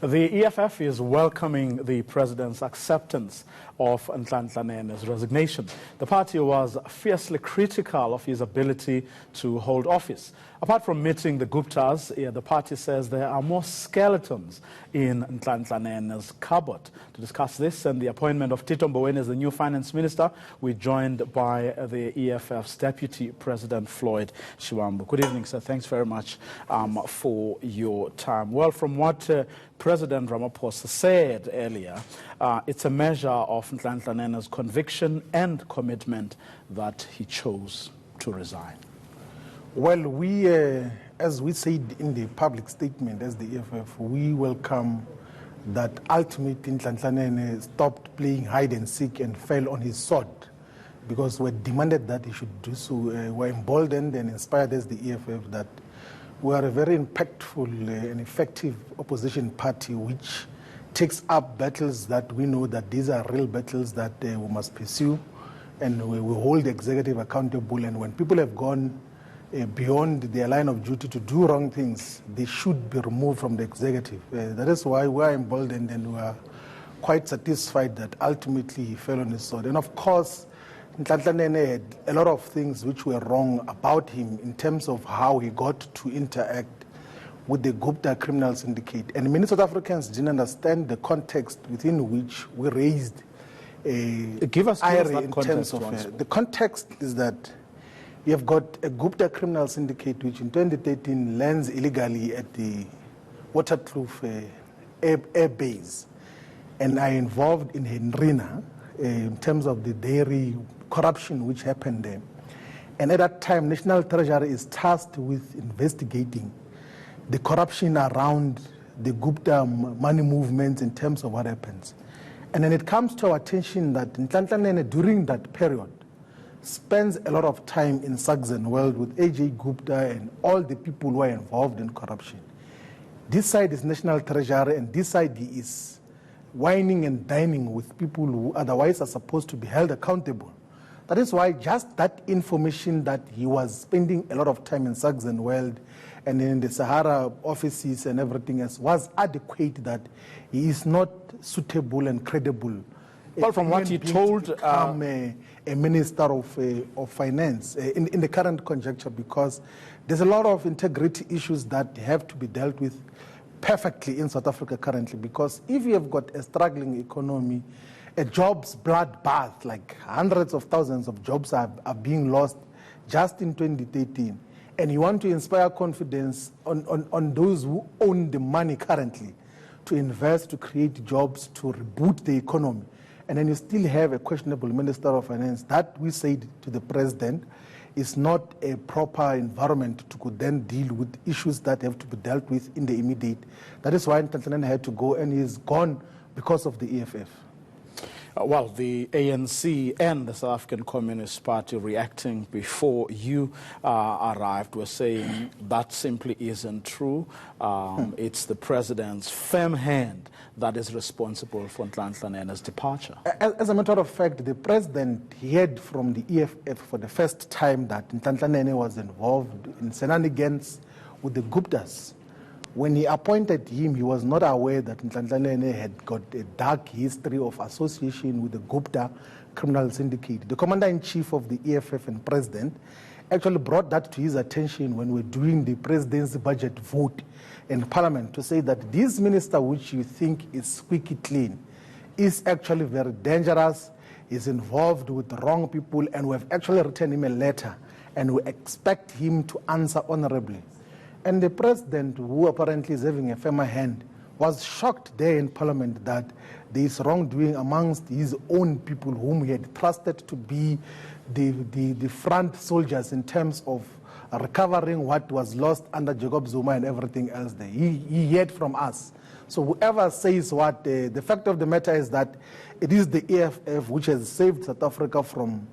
The EFF is welcoming the president's acceptance of Nene's resignation. The party was fiercely critical of his ability to hold office. Apart from meeting the Guptas, the party says there are more skeletons in Nene's cupboard. To discuss this and the appointment of Tito Mboweni as the new finance minister, we're joined by the EFF's deputy president, Floyd Shiwambu. Good evening, sir. Thanks very much for your time. Well, from what President Ramaphosa said earlier, it's a measure of Nene's conviction and commitment that he chose to resign. Well, we, as we said in the public statement as the EFF, we welcome that ultimately Nene stopped playing hide and seek and fell on his sword, because we demanded that he should do so. We're emboldened and inspired as the EFF that we are a very impactful and effective opposition party which takes up battles that we know that these are real battles that we must pursue, and we hold the executive accountable. And when people have gone beyond their line of duty to do wrong things, they should be removed from the executive. That is why we are emboldened and we are quite satisfied that ultimately he fell on his sword. And of course, Nene had a lot of things which were wrong about him in terms of how he got to interact with the Gupta criminal syndicate. And many South Africans didn't understand the context within which we raised give us in terms of the context is that you have got a Gupta criminal syndicate which in 2013 lands illegally at the Waterkloof air base and are involved in Hendrina in terms of the dairy corruption which happened there. And at that time, National Treasury is tasked with investigating the corruption around the Gupta money movements in terms of what happens. And then it comes to our attention that Nene during that period spends a lot of time in Saxon world with AJ Gupta and all the people who are involved in corruption. This side is National Treasury, and this side he is whining and dining with people who otherwise are supposed to be held accountable. That is why just that information that he was spending a lot of time in Saxon world and in the Sahara offices and everything else was adequate, that he is not suitable and credible. Well, from what he told, to become a minister of finance in the current conjuncture, because there's a lot of integrity issues that have to be dealt with perfectly in South Africa currently. Because if you have got a struggling economy, a jobs bloodbath, like hundreds of thousands of jobs are being lost just in 2013, and you want to inspire confidence on those who own the money currently to invest, to create jobs, to reboot the economy, and then you still have a questionable Minister of Finance, that we said to the President is not a proper environment to then deal with issues that have to be dealt with in the immediate. That is why Nene had to go, and he's gone because of the EFF. Well, the ANC and the South African Communist Party, reacting before you arrived, were saying that simply isn't true. It's the president's firm hand that is responsible for Nene's departure. As a matter of fact, the president heard from the EFF for the first time that Nene was involved in shenanigans with the Guptas. When he appointed him, he was not aware that Nene had got a dark history of association with the Gupta criminal syndicate. The commander-in-chief of the EFF and president actually brought that to his attention when we were doing the president's budget vote in parliament, to say that this minister, which you think is squeaky clean, is actually very dangerous, is involved with the wrong people, and we have actually written him a letter, and we expect him to answer honorably. And the president, who apparently is having a firmer hand, was shocked there in parliament that there is wrongdoing amongst his own people whom he had trusted to be the front soldiers in terms of recovering what was lost under Jacob Zuma and everything else there. He heard from us. So whoever says what, the fact of the matter is that it is the EFF which has saved South Africa from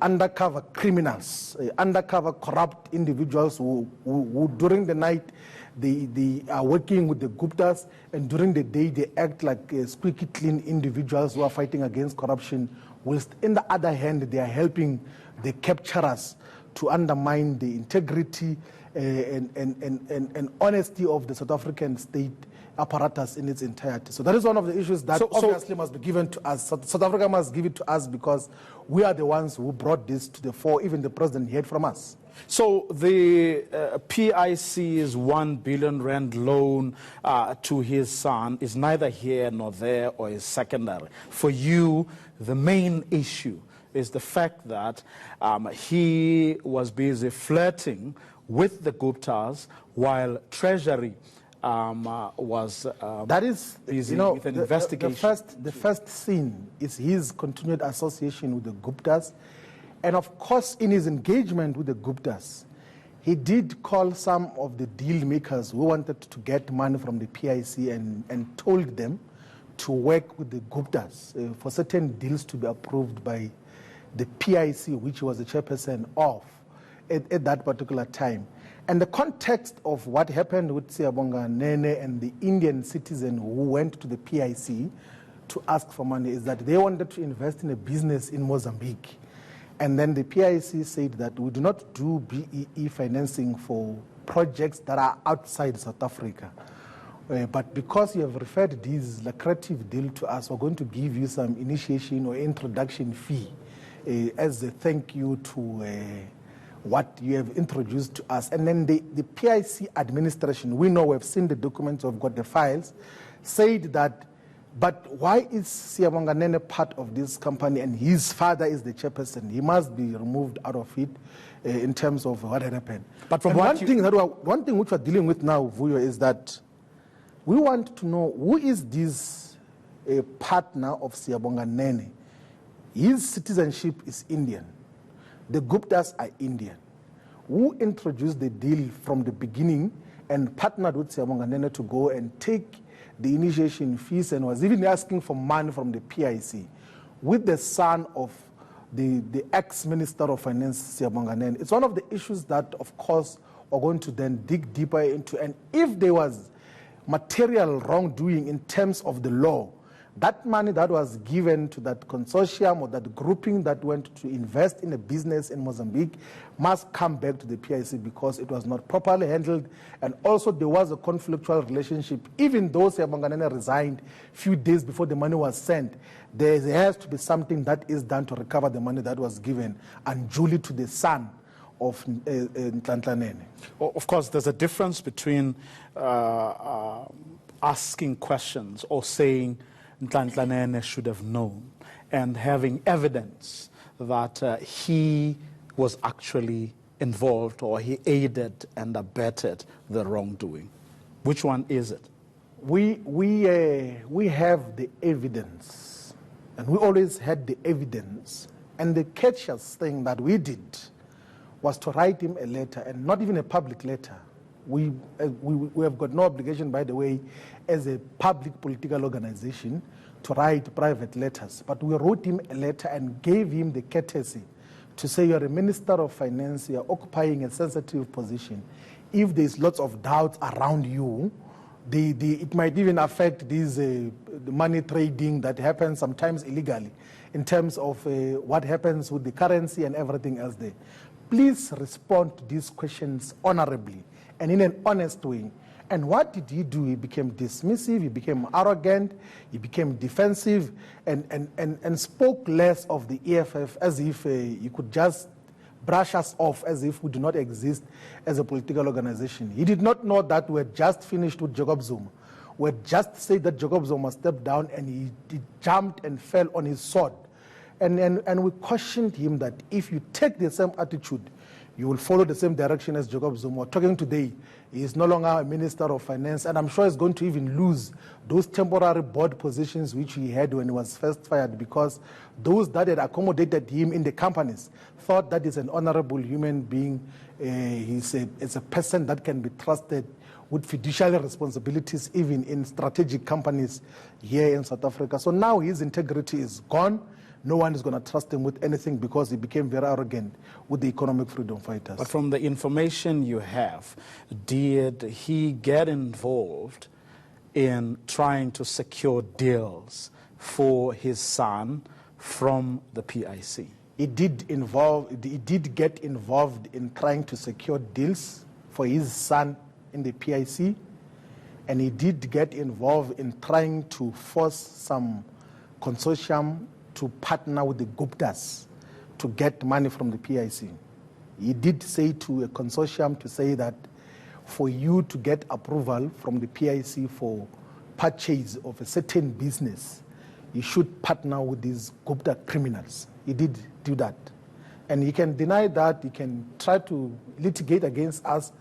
undercover criminals, undercover corrupt individuals who during the night they are working with the Guptas, and during the day they act like squeaky clean individuals who are fighting against corruption, whilst in the other hand they are helping the capturers to undermine the integrity and honesty of the South African state apparatus in its entirety. So that is one of the issues that obviously must be given to us. South Africa must give it to us because we are the ones who brought this to the fore. Even the president heard from us. So the PIC's 1 billion rand loan to his son is neither here nor there or is secondary. For you, the main issue is the fact that he was busy flirting with the Guptas while Treasury was that is busy with an investigation. The first scene is his continued association with the Guptas. And of course, in his engagement with the Guptas, he did call some of the deal makers who wanted to get money from the PIC and told them to work with the Guptas for certain deals to be approved by the PIC, which was the chairperson of at that particular time. And the context of what happened with Siyabonga Nene and the Indian citizen who went to the PIC to ask for money is that they wanted to invest in a business in Mozambique. And then the PIC said that we do not do BEE financing for projects that are outside South Africa. But because you have referred this lucrative deal to us, we're going to give you some initiation or introduction fee as a thank you to what you have introduced to us. And then the PIC administration, we know, we've seen the documents, we've got the files, said that, but why is Siyabonga Nene part of this company and his father is the chairperson? He must be removed out of it in terms of what had happened. But from one thing which we're dealing with now, Vuyo, is that we want to know who is this partner of Siyabonga Nene. His citizenship is Indian. The Guptas are Indian. Who introduced the deal from the beginning and partnered with Siyabonga Nene to go and take the initiation fees and was even asking for money from the PIC with the son of the ex-Minister of Finance, Siyabonga Nene. It's one of the issues that, of course, we're going to then dig deeper into. And if there was material wrongdoing in terms of the law, that money that was given to that consortium or that grouping that went to invest in a business in Mozambique must come back to the PIC because it was not properly handled. And also there was a conflictual relationship. Even though Siyabonga Nene resigned a few days before the money was sent, there has to be something that is done to recover the money that was given unduly to the son of Nhlanhla Nene. Of course, there's a difference between asking questions or saying Nhlanhla Nene should have known and having evidence that he was actually involved or he aided and abetted the wrongdoing. Which one is it? We have the evidence, and we always had the evidence. And the catchiest thing that we did was to write him a letter, and not even a public letter. We have got no obligation, by the way, as a public political organization to write private letters. But we wrote him a letter and gave him the courtesy to say you're a Minister of Finance, you're occupying a sensitive position. If there's lots of doubts around you, it might even affect the money trading that happens sometimes illegally in terms of what happens with the currency and everything else there. Please respond to these questions honorably and in an honest way. And what did he do? He became dismissive, he became arrogant, he became defensive, and spoke less of the EFF as if he could just brush us off as if we do not exist as a political organization. He did not know that we had just finished with Jacob Zuma. We had just said that Jacob Zuma stepped down and he jumped and fell on his sword. And we cautioned him that if you take the same attitude, you will follow the same direction as Jacob Zuma. Talking today, he is no longer a Minister of Finance, and I'm sure he's going to even lose those temporary board positions which he had when he was first fired, because those that had accommodated him in the companies thought that he's an honorable human being. He's a person that can be trusted with fiduciary responsibilities even in strategic companies here in South Africa. So now his integrity is gone. No one is going to trust him with anything because he became very arrogant with the economic freedom fighters. But from the information you have, did he get involved in trying to secure deals for his son from the PIC? He did get involved in trying to secure deals for his son in the PIC, and he did get involved in trying to force some consortium to partner with the Guptas to get money from the PIC. He did say to a consortium to say that for you to get approval from the PIC for purchase of a certain business, you should partner with these Gupta criminals. He did do that. And he can deny that, he can try to litigate against us.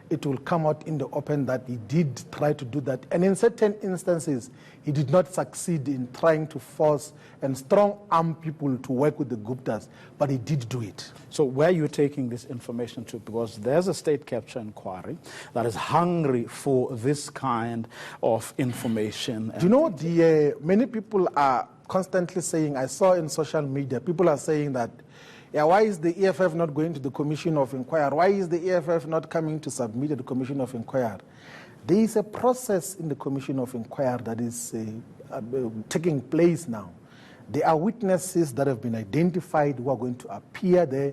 It will come out in the open that he did try to do that. And in certain instances, he did not succeed in trying to force and strong arm people to work with the Guptas, but he did do it. So where are you taking this information to? Because there's a state capture inquiry that is hungry for this kind of information. Do you know, many people are constantly saying, I saw in social media, people are saying that, yeah, why is the EFF not going to the Commission of Inquiry? Why is the EFF not coming to submit to the Commission of Inquiry? There is a process in the Commission of Inquiry that is taking place now. There are witnesses that have been identified who are going to appear there.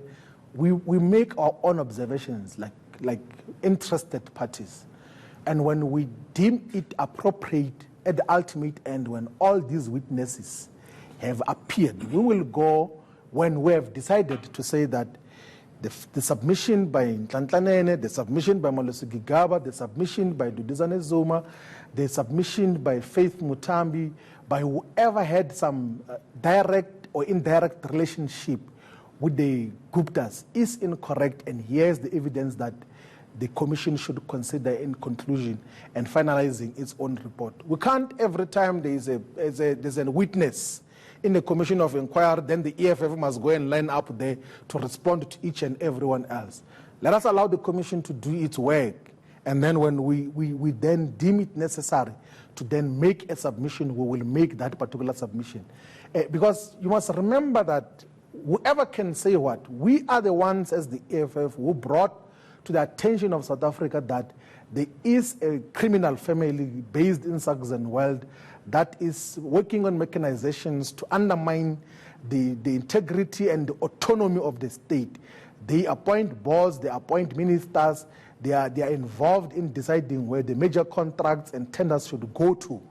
We make our own observations like interested parties. And when we deem it appropriate at the ultimate end, when all these witnesses have appeared, we will go when we have decided to say that the submission by Nene, the submission by Molosi Gigaba, the submission by Dudizane Zuma, the submission by Faith Mutambi, by whoever had some direct or indirect relationship with the Guptas is incorrect, and here's the evidence that the commission should consider in conclusion and finalizing its own report. We can't every time there's a witness in the Commission of Inquiry, then the EFF must go and line up there to respond to each and everyone else. Let us allow the commission to do its work, and then when we then deem it necessary to then make a submission, we will make that particular submission. Because you must remember that whoever can say what, we are the ones as the EFF who brought to the attention of South Africa that there is a criminal family based in Saxonwold that is working on mechanizations to undermine the integrity and the autonomy of the state. They appoint boards, they appoint ministers, they are involved in deciding where the major contracts and tenders should go to.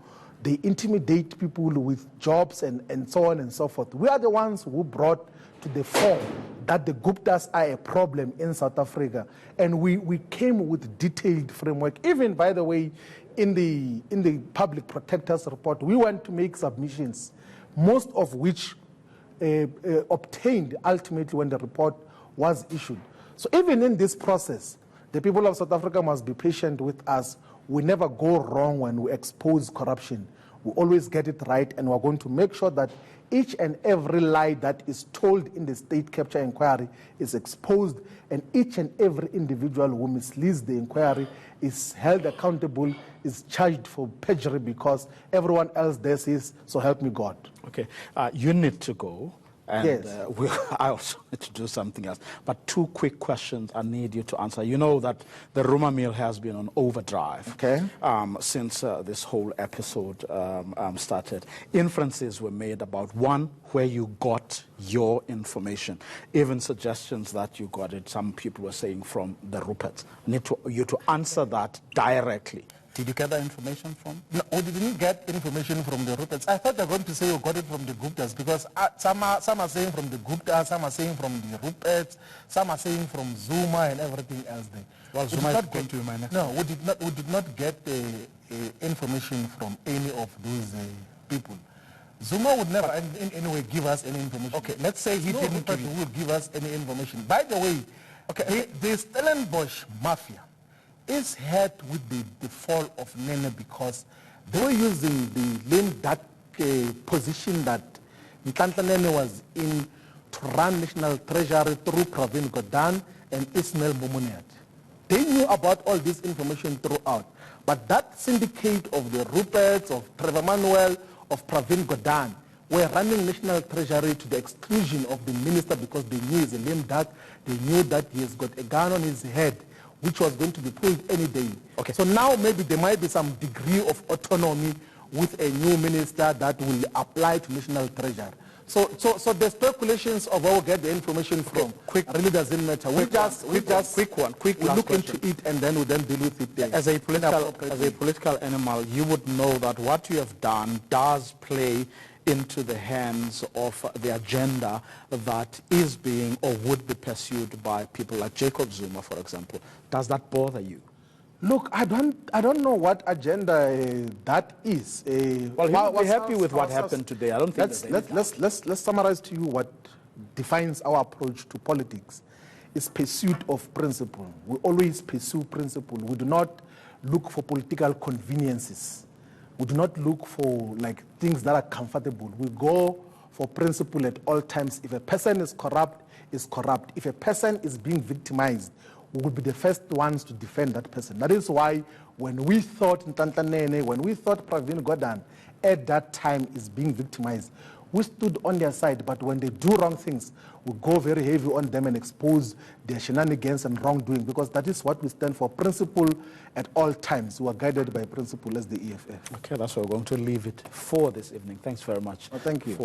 They intimidate people with jobs and so on and so forth. We are the ones who brought to the fore that the Guptas are a problem in South Africa. And we came with detailed framework. Even, by the way, in the Public Protector's report, we went to make submissions, most of which obtained ultimately when the report was issued. So even in this process, the people of South Africa must be patient with us. We never go wrong when we expose corruption. We always get it right, and we're going to make sure that each and every lie that is told in the state capture inquiry is exposed, and each and every individual who misleads the inquiry is held accountable, is charged for perjury, because everyone else there says, so help me God. Okay, you need to go. And yes. I also need to do something else. But two quick questions I need you to answer. You know that the rumor mill has been on overdrive since this whole episode started. Inferences were made about, one, where you got your information. Even suggestions that you got it, some people were saying from the Ruperts. I need you to answer that directly. Did you get that information from? No, we didn't get information from the Ruperts. I thought they were going to say you got it from the Guptas, because some are saying from the Guptas, some are saying from the Ruperts, some are saying from Zuma and everything else there. Well, Zuma is going to be my next. No, we did not get information from any of those people. Zuma would never in any way give us any information. Okay, let's say he didn't give us any information. By the way, the Stellenbosch mafia is hurt with the fall of Nene, because they were using the lame duck position that Nene was in to run National Treasury through Pravin Gordhan and Ismail Momuniat. They knew about all this information throughout, but that syndicate of the Ruperts, of Trevor Manuel, of Pravin Gordhan were running National Treasury to the exclusion of the minister, because they knew he's a lame duck. They knew that he has got a gun on his head, which was going to be pulled any day. Okay. So now maybe there might be some degree of autonomy with a new minister that will apply to National Treasury. So the speculations of where we get the information from really doesn't matter. We just quick last look question. into it and then we then deal with it. As a political animal, you would know that what you have done does play into the hands of the agenda that is being or would be pursued by people like Jacob Zuma, for example. Does that bother you? Look, I don't know what agenda that is. Well, you would be happy with what happened today. I don't think let's summarize to you what defines our approach to politics. It's pursuit of principle. We always pursue principle. We do not look for political conveniences. We do not look for like things that are comfortable. We go for principle at all times. If a person is corrupt, is corrupt. If a person is being victimized, we will be the first ones to defend that person. That is why when we thought Nene, when we thought Pravin Gordhan at that time is being victimized, we stood on their side. But when they do wrong things, we go very heavy on them and expose their shenanigans and wrongdoing, because that is what we stand for, principle at all times. We are guided by principle as the EFF. Okay, that's where we're going to leave it for this evening. Thanks very much. Thank you.